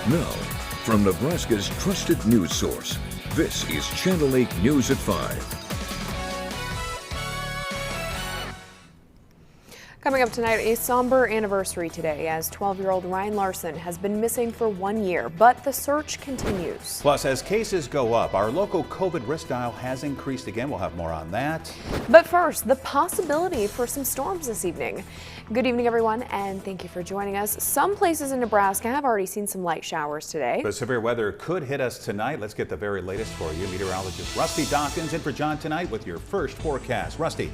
Now, from Nebraska's trusted news source, this is Channel 8 News at 5. Coming up tonight, a somber anniversary today as 12-year-old Ryan Larson has been missing for 1 year, but the search continues. Plus, as cases go up, our local COVID risk dial has increased again. We'll have more on that. But first, the possibility for some storms this evening. Good evening, everyone, and thank you for joining us. Some places in Nebraska have already seen some light showers today. But severe weather could hit us tonight. Let's get the very latest for you. Meteorologist Rusty Dawkins in for John tonight with your first forecast. Rusty.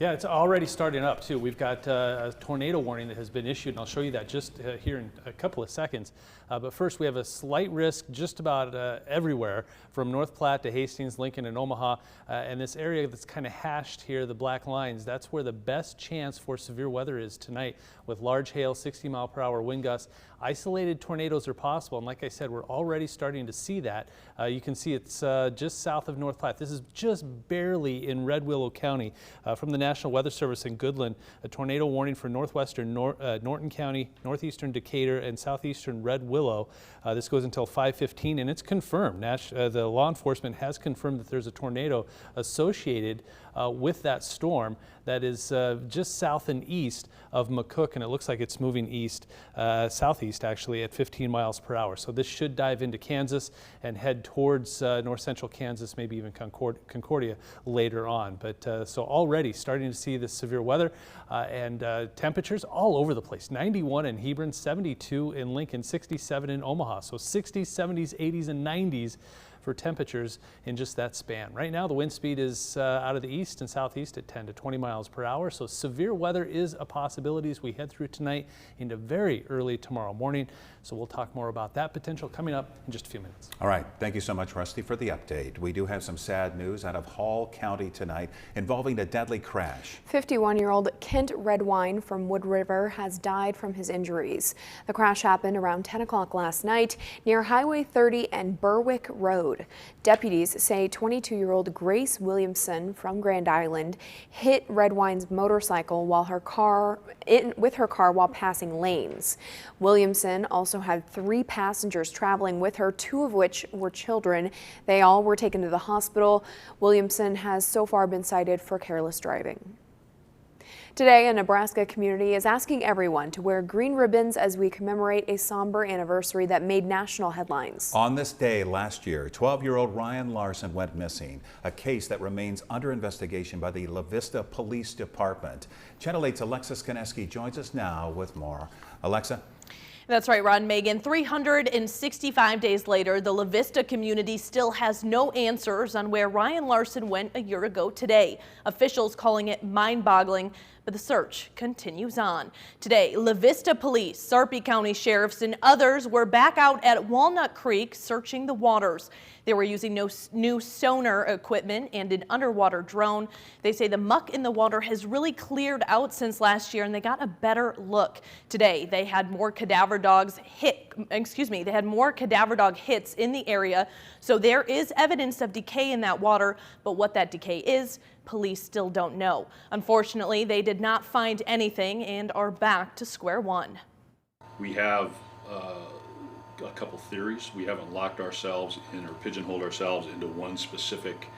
Yeah, it's already starting up too. We've got a tornado warning that has been issued, and I'll show you that just here in a couple of seconds. But first, we have a slight risk just about everywhere from North Platte to Hastings, Lincoln, and Omaha. And this area that's kind of hashed here, the black lines, that's where the best chance for severe weather is tonight with large hail, 60-mile-per-hour wind gusts. Isolated tornadoes are possible, and like I said, we're already starting to see that. You can see it's just south of North Platte. This is just barely in Red Willow County. From the National Weather Service in Goodland, a tornado warning for northwestern Norton County, northeastern Decatur, and southeastern Red Willow. This goes until 5:15, and it's confirmed. The law enforcement has confirmed that there's a tornado associated with that storm that is just south and east of McCook, and it looks like it's moving east, southeast actually, at 15 miles per hour. So this should dive into Kansas and head towards north central Kansas, maybe even Concordia later on. But so already starting to see this severe weather and temperatures all over the place. 91 in Hebron, 72 in Lincoln, 67 in Omaha. So 60s, 70s, 80s, and 90s for temperatures in just that span. Right now, the wind speed is out of the east and southeast at 10 to 20 miles per hour. So severe weather is a possibility as we head through tonight into very early tomorrow morning. So we'll talk more about that potential coming up in just a few minutes. All right. Thank you so much, Rusty, for the update. We do have some sad news out of Hall County tonight involving a deadly crash. 51-year-old Kent Redwine from Wood River has died from his injuries. The crash happened around 10 o'clock last night near Highway 30 and Berwick Road. Deputies say 22-year-old Grace Williamson from Grand Island hit Redwine's motorcycle while with her car while passing lanes. Williamson also had 3 passengers traveling with her, 2 of which were children. They all were taken to the hospital. Williamson has so far been cited for careless driving. Today, a Nebraska community is asking everyone to wear green ribbons as we commemorate a somber anniversary that made national headlines. On this day last year, 12-year-old Ryan Larson went missing, a case that remains under investigation by the La Vista Police Department. Channel 8's Alexis Koneski joins us now with more. Alexa? That's right, Ron. Megan, 365 days later, the La Vista community still has no answers on where Ryan Larson went a year ago today. Officials calling it mind-boggling, but the search continues on. Today, La Vista police, Sarpy County sheriffs, and others were back out at Walnut Creek searching the waters. They were using new sonar equipment and an underwater drone. They say the muck in the water has really cleared out since last year, and they got a better look. Today, they had more cadaver dog hits in the area, so there is evidence of decay in that water, but what that decay is, police still don't know. Unfortunately, they did not find anything and are back to square one. We have a couple theories. We haven't locked ourselves in or pigeonholed ourselves into one specific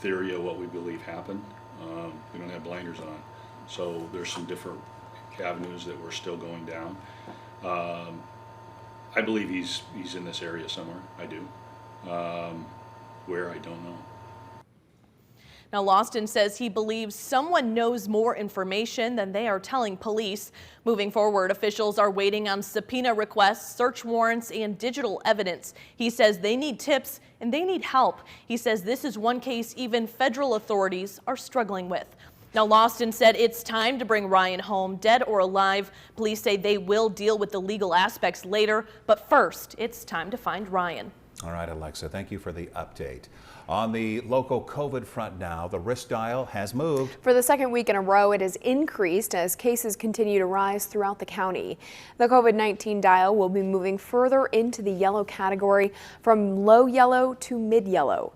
theory of what we believe happened. We don't have blinders on. So there's some different avenues that we're still going down. I believe he's in this area somewhere. I do. Where, I don't know. Now, Lawston says he believes someone knows more information than they are telling police. Moving forward, officials are waiting on subpoena requests, search warrants, and digital evidence. He says they need tips and they need help. He says this is one case even federal authorities are struggling with. Now, Lawston said it's time to bring Ryan home, dead or alive. Police say they will deal with the legal aspects later, but first, it's time to find Ryan. All right, Alexa, thank you for the update. On the local COVID front now, the risk dial has moved. For the second week in a row, it has increased as cases continue to rise throughout the county. The COVID-19 dial will be moving further into the yellow category from low yellow to mid yellow.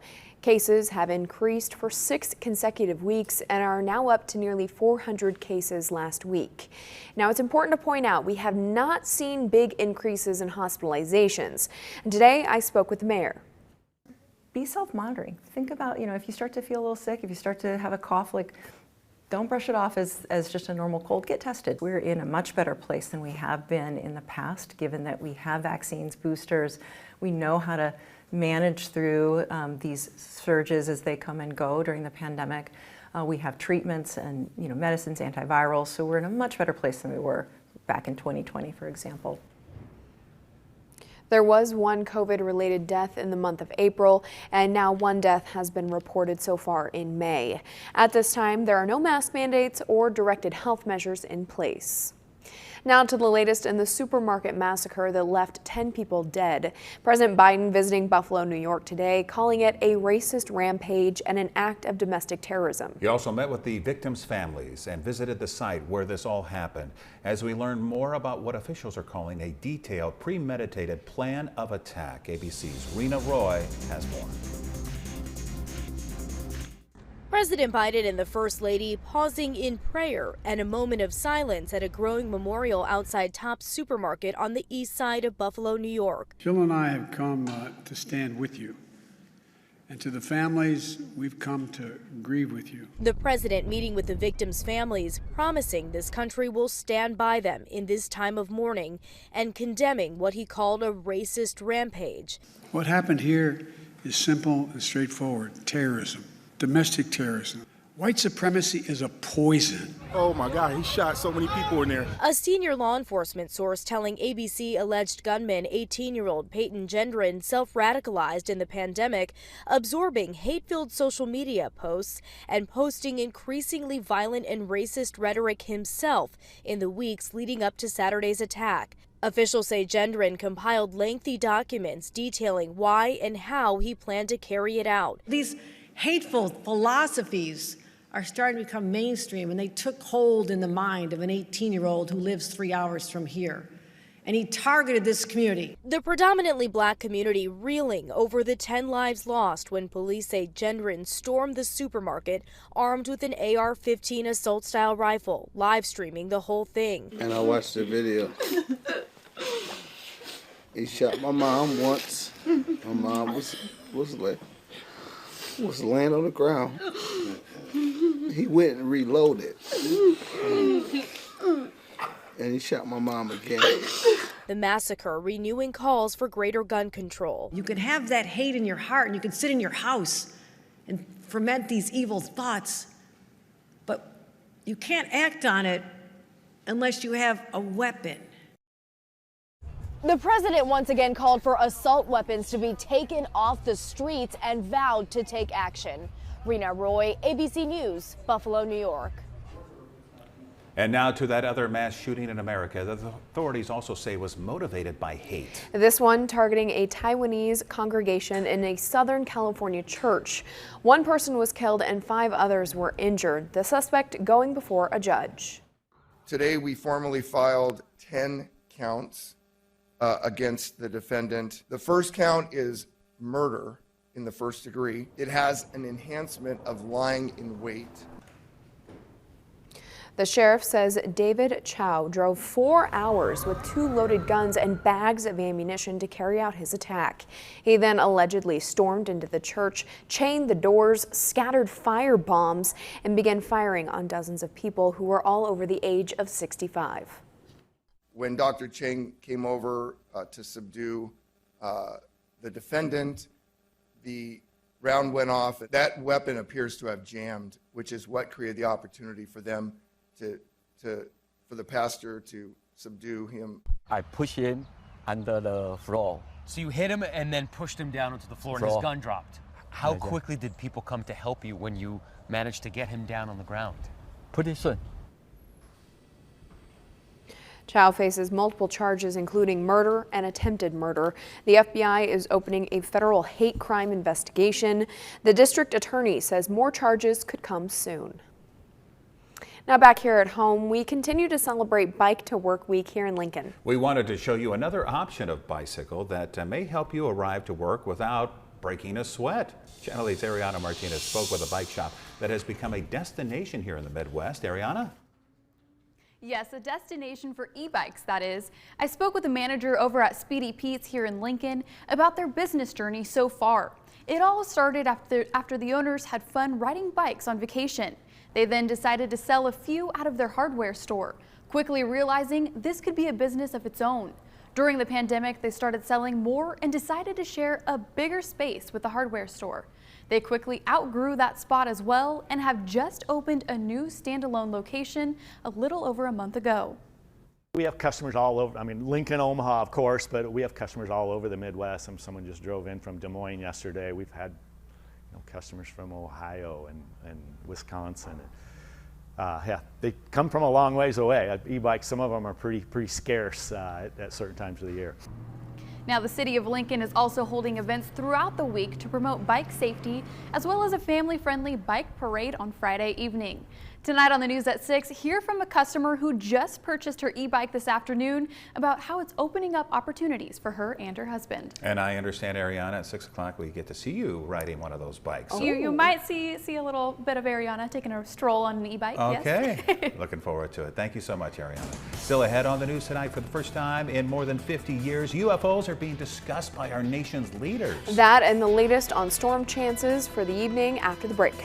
Cases have increased for 6 consecutive weeks and are now up to nearly 400 cases last week. Now, it's important to point out we have not seen big increases in hospitalizations. And today I spoke with the mayor. Be self-monitoring. Think about, if you start to feel a little sick, if you start to have a cough, don't brush it off as just a normal cold. Get tested. We're in a much better place than we have been in the past, given that we have vaccines, boosters. We know how to manage through these surges as they come and go during the pandemic. We have treatments and medicines, antivirals, so we're in a much better place than we were back in 2020, for example. There was one COVID-related death in the month of April, and now one death has been reported so far in May. At this time, there are no mask mandates or directed health measures in place. Now to the latest in the supermarket massacre that left 10 people dead. President Biden visiting Buffalo, New York today, calling it a racist rampage and an act of domestic terrorism. He also met with the victims' families and visited the site where this all happened. As we learn more about what officials are calling a detailed, premeditated plan of attack, ABC's Rena Roy has more. President Biden and the First Lady pausing in prayer and a moment of silence at a growing memorial outside Tops Supermarket on the east side of Buffalo, New York. Jill and I have come to stand with you. And to the families, we've come to grieve with you. The president meeting with the victims' families, promising this country will stand by them in this time of mourning and condemning what he called a racist rampage. What happened here is simple and straightforward: terrorism. Domestic terrorism. White supremacy is a poison. Oh my God, he shot so many people in there. A senior law enforcement source telling ABC alleged gunman 18-year-old Peyton Gendron self-radicalized in the pandemic, absorbing hate-filled social media posts and posting increasingly violent and racist rhetoric himself in the weeks leading up to Saturday's attack. Officials say Gendron compiled lengthy documents detailing why and how he planned to carry it out. These hateful philosophies are starting to become mainstream, and they took hold in the mind of an 18-year-old who lives 3 hours from here. And he targeted this community. The predominantly black community reeling over the 10 lives lost when police say Gendron stormed the supermarket armed with an AR-15 assault-style rifle, live streaming the whole thing. And I watched the video. He shot my mom once. My mom was laying on the ground. He went and reloaded. And he shot my mom again. The massacre renewing calls for greater gun control. You can have that hate in your heart, and you can sit in your house and ferment these evil thoughts, but you can't act on it unless you have a weapon. The president once again called for assault weapons to be taken off the streets and vowed to take action. Rena Roy, ABC News, Buffalo, New York. And now to that other mass shooting in America that the authorities also say was motivated by hate. This one targeting a Taiwanese congregation in a Southern California church. One person was killed and 5 others were injured. The suspect going before a judge. Today we formally filed 10 counts against the defendant. The first count is murder in the first degree. It has an enhancement of lying in wait. The sheriff says David Chow drove 4 hours with 2 loaded guns and bags of ammunition to carry out his attack. He then allegedly stormed into the church, chained the doors, scattered fire bombs, and began firing on dozens of people who were all over the age of 65. When Dr. Cheng came over to subdue the defendant, the round went off. That weapon appears to have jammed, which is what created the opportunity for them for the pastor to subdue him. I pushed him under the floor. So you hit him and then pushed him down onto the floor and his gun dropped. How quickly did people come to help you when you managed to get him down on the ground? Pretty soon. Chow faces multiple charges, including murder and attempted murder. The FBI is opening a federal hate crime investigation. The district attorney says more charges could come soon. Now back here at home, we continue to celebrate Bike to Work Week here in Lincoln. We wanted to show you another option of bicycle that may help you arrive to work without breaking a sweat. Channel 8's Ariana Martinez spoke with a bike shop that has become a destination here in the Midwest. Ariana? Yes, a destination for e-bikes, that is. I spoke with the manager over at Speedy Pete's here in Lincoln about their business journey so far. It all started after the owners had fun riding bikes on vacation. They then decided to sell a few out of their hardware store, quickly realizing this could be a business of its own. During the pandemic, they started selling more and decided to share a bigger space with the hardware store. They quickly outgrew that spot as well and have just opened a new standalone location a little over a month ago. We have customers all over, Lincoln, Omaha, of course, but we have customers all over the Midwest. Someone just drove in from Des Moines yesterday. We've had customers from Ohio and Wisconsin. Yeah, they come from a long ways away. E-bikes, some of them are pretty scarce at certain times of the year. Now, the city of Lincoln is also holding events throughout the week to promote bike safety, as well as a family-friendly bike parade on Friday evening. Tonight on the news at 6, hear from a customer who just purchased her e-bike this afternoon about how it's opening up opportunities for her and her husband. And I understand, Ariana, at 6 o'clock we get to see you riding one of those bikes. Oh. You might see a little bit of Ariana taking a stroll on an e-bike. Okay. Yes. Looking forward to it. Thank you so much, Ariana. Still ahead on the news tonight, for the first time in more than 50 years, UFOs are being discussed by our nation's leaders. That and the latest on storm chances for the evening after the break.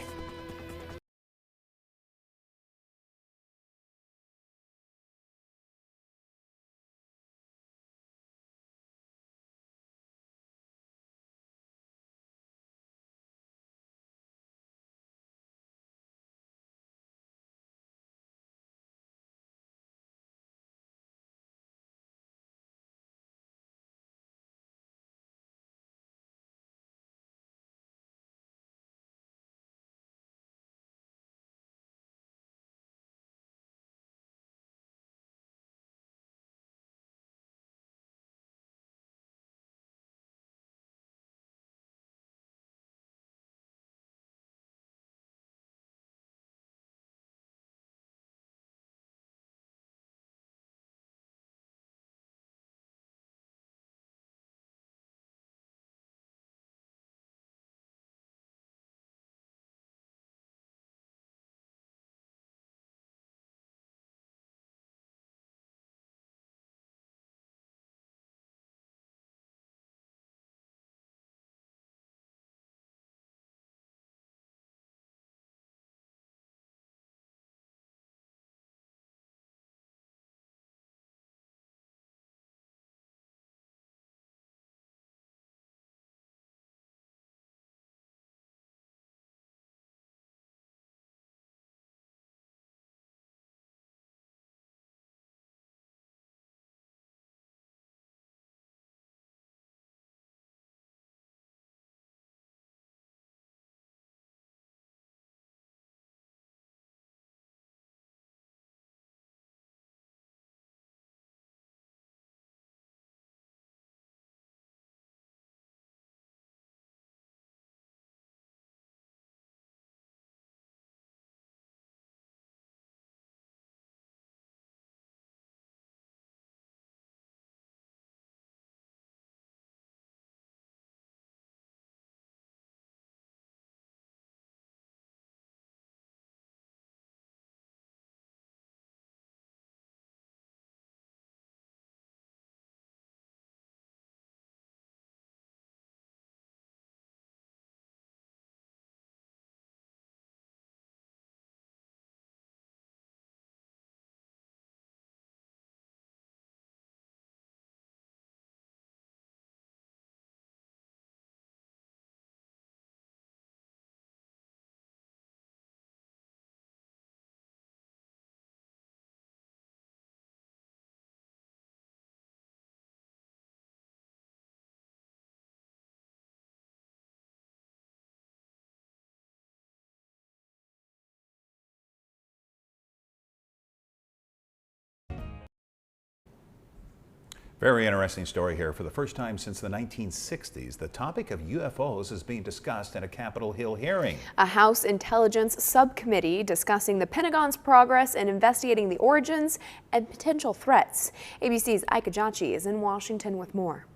Very interesting story here. For the first time since the 1960s, the topic of UFOs is being discussed in a Capitol Hill hearing. A House Intelligence Subcommittee discussing the Pentagon's progress in investigating the origins and potential threats. ABC's Ike Ajachi is in Washington with more.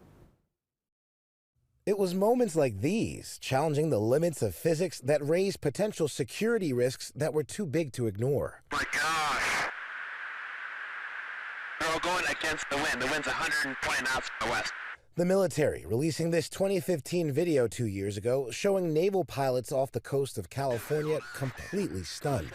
It was moments like these, challenging the limits of physics, that raised potential security risks that were too big to ignore. My gosh. They're all going against the wind. The wind's 120 knots from the west. The military releasing this 2015 video 2 years ago showing naval pilots off the coast of California completely stunned.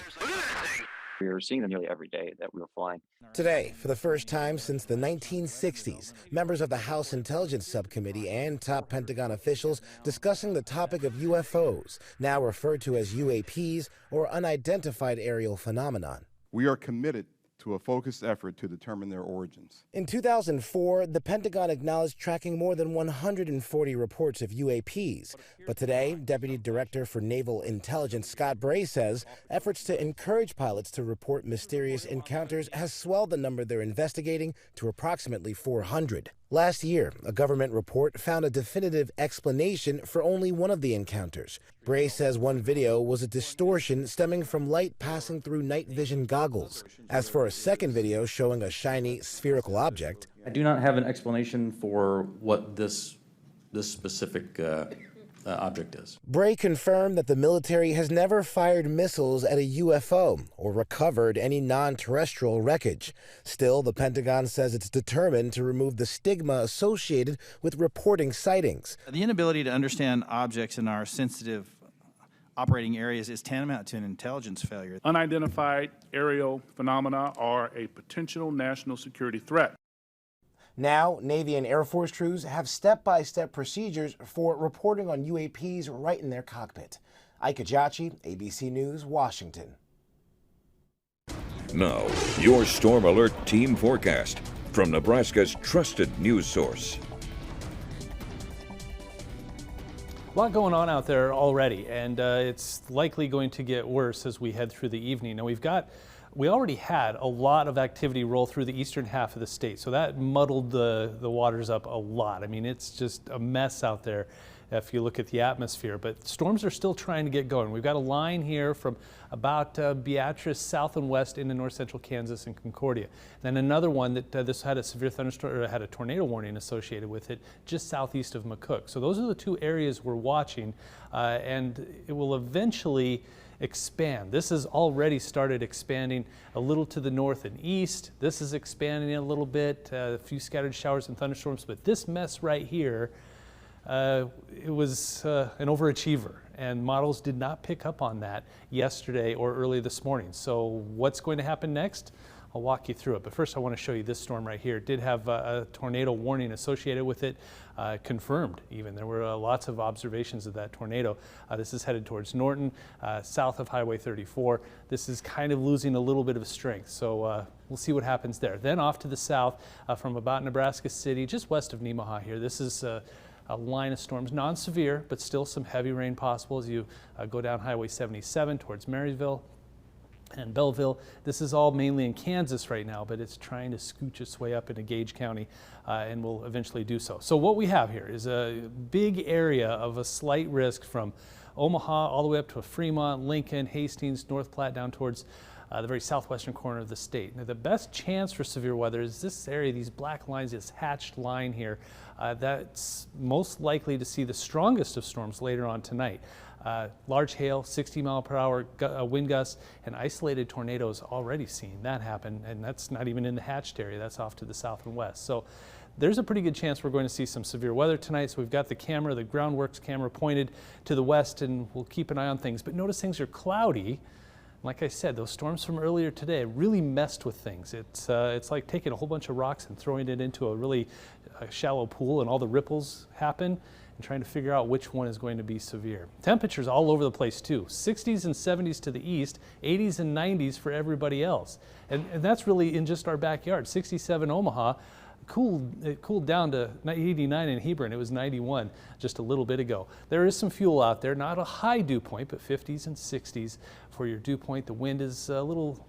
We were seeing them nearly every day that we were flying. Today, for the first time since the 1960s, members of the House Intelligence Subcommittee and top Pentagon officials discussing the topic of UFOs, now referred to as UAPs or unidentified aerial phenomenon. We are committed to a focused effort to determine their origins. In 2004, the Pentagon acknowledged tracking more than 140 reports of UAPs. But today, Deputy Director for Naval Intelligence Scott Bray says efforts to encourage pilots to report mysterious encounters has swelled the number they're investigating to approximately 400. Last year, a government report found a definitive explanation for only one of the encounters. Bray says one video was a distortion stemming from light passing through night vision goggles. As for a second video showing a shiny spherical object, I do not have an explanation for what this specific object is. Bray confirmed that the military has never fired missiles at a UFO or recovered any non-terrestrial wreckage. Still, the Pentagon says it's determined to remove the stigma associated with reporting sightings. The inability to understand objects in our sensitive operating areas is tantamount to an intelligence failure. Unidentified aerial phenomena are a potential national security threat. Now, Navy and Air Force crews have step-by-step procedures for reporting on UAPs right in their cockpit. Ike Ajachi, ABC News, Washington. Now, your Storm Alert Team Forecast from Nebraska's trusted news source. A lot going on out there already, and it's likely going to get worse as we head through the evening. Now, we already had a lot of activity roll through the eastern half of the state, so that muddled the waters up a lot. I mean, it's just a mess out there if you look at the atmosphere, but storms are still trying to get going. We've got a line here from about Beatrice south and west into north central Kansas and Concordia. Then another one that this had a severe thunderstorm, or had a tornado warning associated with it just southeast of McCook. So those are the two areas we're watching, and it will eventually expand. This has already started expanding a little to the north and east. This is expanding a little bit, a few scattered showers and thunderstorms, but this mess right here, it was an overachiever, and models did not pick up on that yesterday or early this morning. So what's going to happen next? I'll walk you through it. But first I want to show you this storm right here. It did have a tornado warning associated with it, confirmed even. There were lots of observations of that tornado. This is headed towards Norton, south of Highway 34. This is kind of losing a little bit of strength, so we'll see what happens there. Then off to the south from about Nebraska City, just west of Nemaha here. This is a line of storms, non-severe, but still some heavy rain possible as you go down Highway 77 towards Marysville and Belleville. This is all mainly in Kansas right now, but it's trying to scooch its way up into Gage County and will eventually do so. So what we have here is a big area of a slight risk from Omaha all the way up to Fremont, Lincoln, Hastings, North Platte, down towards the very southwestern corner of the state. Now, the best chance for severe weather is this area, these black lines, this hatched line here. That's most likely to see the strongest of storms later on tonight. Large hail, 60-mile-per-hour wind gusts, and isolated tornadoes already seen that happen, and that's not even in the hatched area. That's off to the south and west. So there's a pretty good chance we're going to see some severe weather tonight. So we've got the camera, the Groundworks camera, pointed to the west, and we'll keep an eye on things. But notice things are cloudy. Like I said, those storms from earlier today really messed with things. It's like taking a whole bunch of rocks and throwing it into a really shallow pool, and all the ripples happen, and trying to figure out which one is going to be severe. Temperatures all over the place too. 60s and 70s to the east, 80s and 90s for everybody else. And that's really in just our backyard. 67 Omaha. It cooled down to 89 in Hebron. It was 91 just a little bit ago. There is some fuel out there, not a high dew point, but 50s and 60s for your dew point. The wind is a little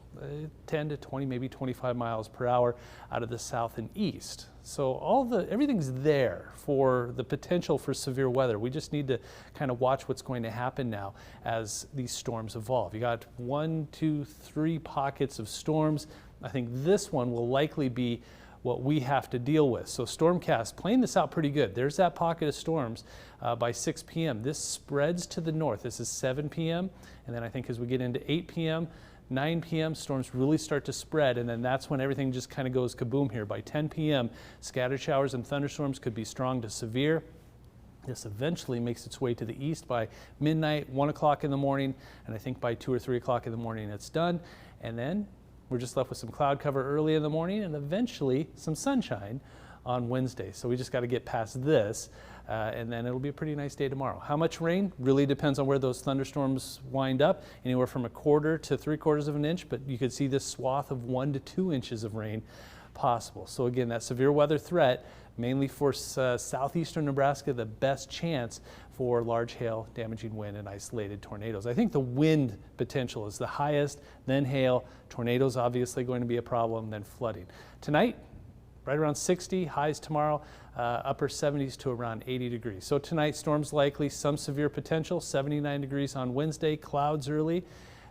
10 to 20, maybe 25 miles per hour out of the south and east. So everything's there for the potential for severe weather. We just need to kind of watch what's going to happen now as these storms evolve. You got 1, 2, 3 pockets of storms. I think this one will likely be what we have to deal with. So Stormcast playing this out pretty good. There's that pocket of storms by 6 p.m. This spreads to the north. This is 7 p.m. and then I think as we get into 8 p.m., 9 p.m. storms really start to spread, and then that's when everything just kind of goes kaboom here. By 10 p.m., scattered showers and thunderstorms could be strong to severe. This eventually makes its way to the east by midnight, 1 o'clock in the morning, and I think by 2 or 3 o'clock in the morning it's done. And then we're just left with some cloud cover early in the morning and eventually some sunshine on Wednesday. So we just got to get past this, and then it'll be a pretty nice day tomorrow. How much rain really depends on where those thunderstorms wind up, anywhere from 1/4 to 3/4 of an inch, but you could see this swath of 1 to 2 inches of rain possible. So again, that severe weather threat, mainly for southeastern Nebraska, the best chance for large hail, damaging wind, and isolated tornadoes. I think the wind potential is the highest, then hail. Tornadoes obviously going to be a problem, then flooding. Tonight, right around 60, highs tomorrow, upper 70s to around 80 degrees. So tonight, storms likely, some severe potential, 79 degrees on Wednesday, clouds early.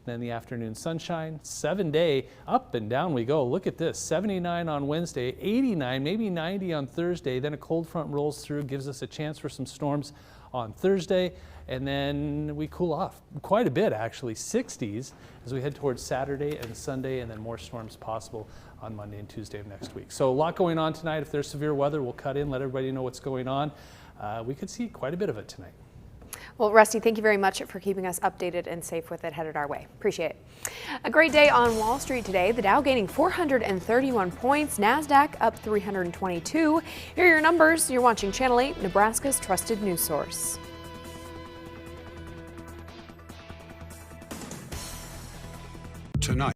Then the afternoon sunshine, 7-day, up and down we go. Look at this, 79 on Wednesday, 89, maybe 90 on Thursday. Then a cold front rolls through, gives us a chance for some storms on Thursday. And then we cool off quite a bit, actually, 60s as we head towards Saturday and Sunday, and then more storms possible on Monday and Tuesday of next week. So a lot going on tonight. If there's severe weather, we'll cut in, let everybody know what's going on. We could see quite a bit of it tonight. Well, Rusty, thank you very much for keeping us updated and safe with it headed our way. Appreciate it. A great day on Wall Street today. The Dow gaining 431 points, NASDAQ up 322. Here are your numbers. You're watching Channel 8, Nebraska's trusted news source. Tonight.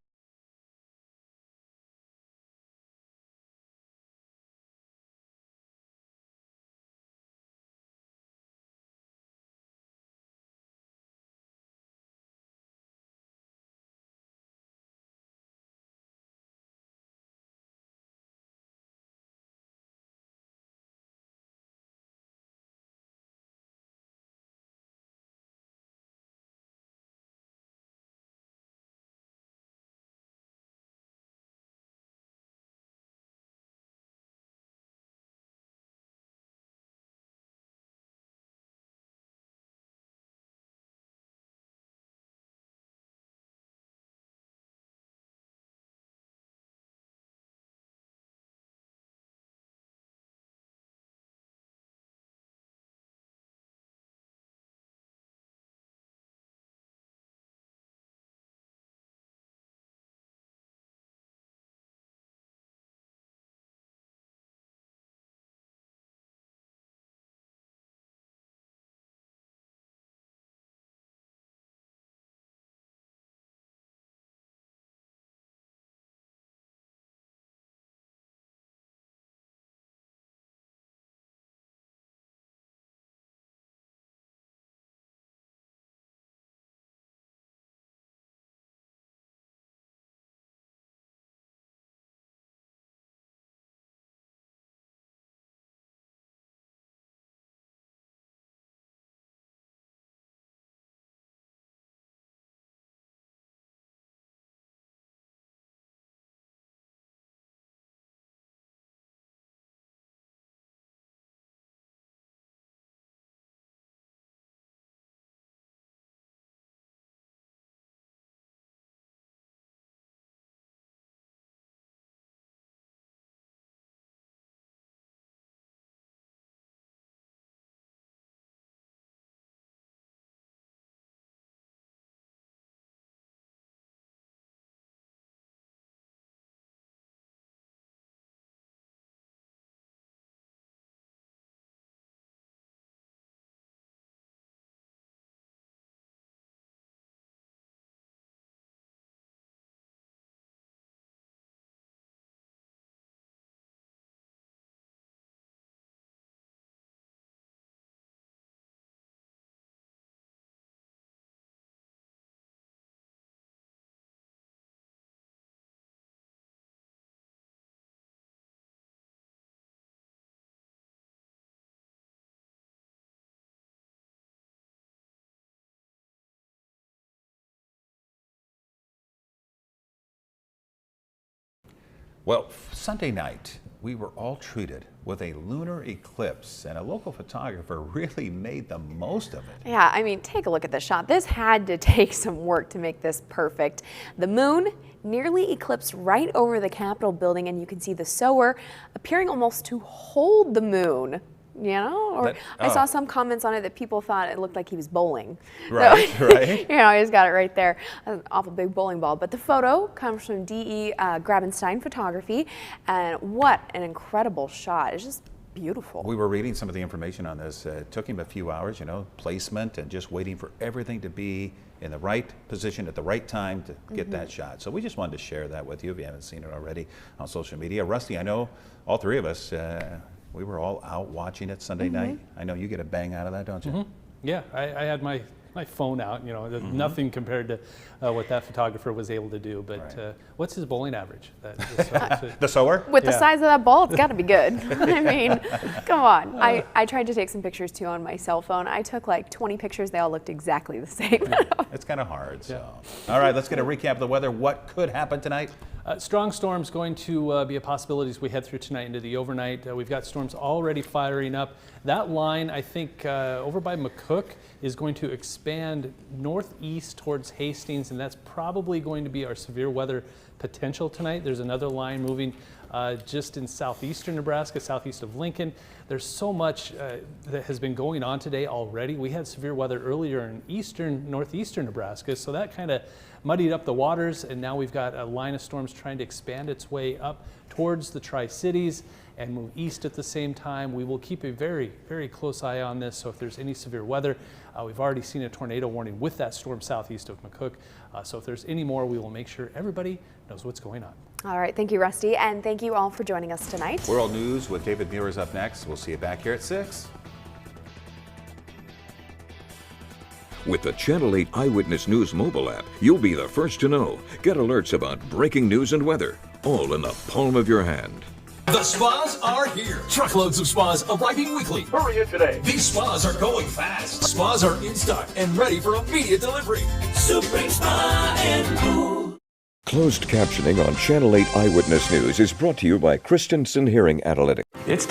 Well, Sunday night we were all treated with a lunar eclipse, and a local photographer really made the most of it. Yeah, I mean, take a look at this shot. This had to take some work to make this perfect. The moon nearly eclipsed right over the Capitol building, and you can see the sower appearing almost to hold the moon. You know, or I saw some comments on it that people thought it looked like he was bowling. Right, so, right. You know, he's got it right there, an awful big bowling ball. But the photo comes from D.E. Grabenstein Photography, and what an incredible shot. It's just beautiful. We were reading some of the information on this. It took him a few hours, you know, placement and just waiting for everything to be in the right position at the right time to get that shot. So we just wanted to share that with you if you haven't seen it already on social media. Rusty, I know all three of us, we were all out watching it Sunday night. I know you get a bang out of that, don't you? Yeah, I had my phone out, you know, nothing compared to what that photographer was able to do. But what's his bowling average? The sower? With the size of that ball, it's got to be good. I mean, come on. I tried to take some pictures too on my cell phone. I took like 20 pictures. They all looked exactly the same. It's kind of hard. So. All right, let's get a recap of the weather. What could happen tonight? Strong storms going to be a possibility as we head through tonight into the overnight. We've got storms already firing up. That line, I think, over by McCook is going to expand northeast towards Hastings, and that's probably going to be our severe weather potential tonight. There's another line moving just in southeastern Nebraska, southeast of Lincoln. There's so much that has been going on today already. We had severe weather earlier in northeastern Nebraska, so that kind of muddied up the waters, and now we've got a line of storms trying to expand its way up towards the Tri-Cities and move east at the same time. We will keep a very, very close eye on this, so if there's any severe weather, we've already seen a tornado warning with that storm southeast of McCook, so if there's any more, we will make sure everybody knows what's going on. All right, thank you, Rusty, and thank you all for joining us tonight. World News with David Muir is up next. We'll see you back here at 6. With the Channel 8 Eyewitness News mobile app, you'll be the first to know. Get alerts about breaking news and weather, all in the palm of your hand. The spas are here. Truckloads of spas arriving weekly. Hurry in today. These spas are going fast. Spas are in stock and ready for immediate delivery. Supreme Spa and Pool. Closed captioning on Channel 8 Eyewitness News is brought to you by Christensen Hearing Analytics. It's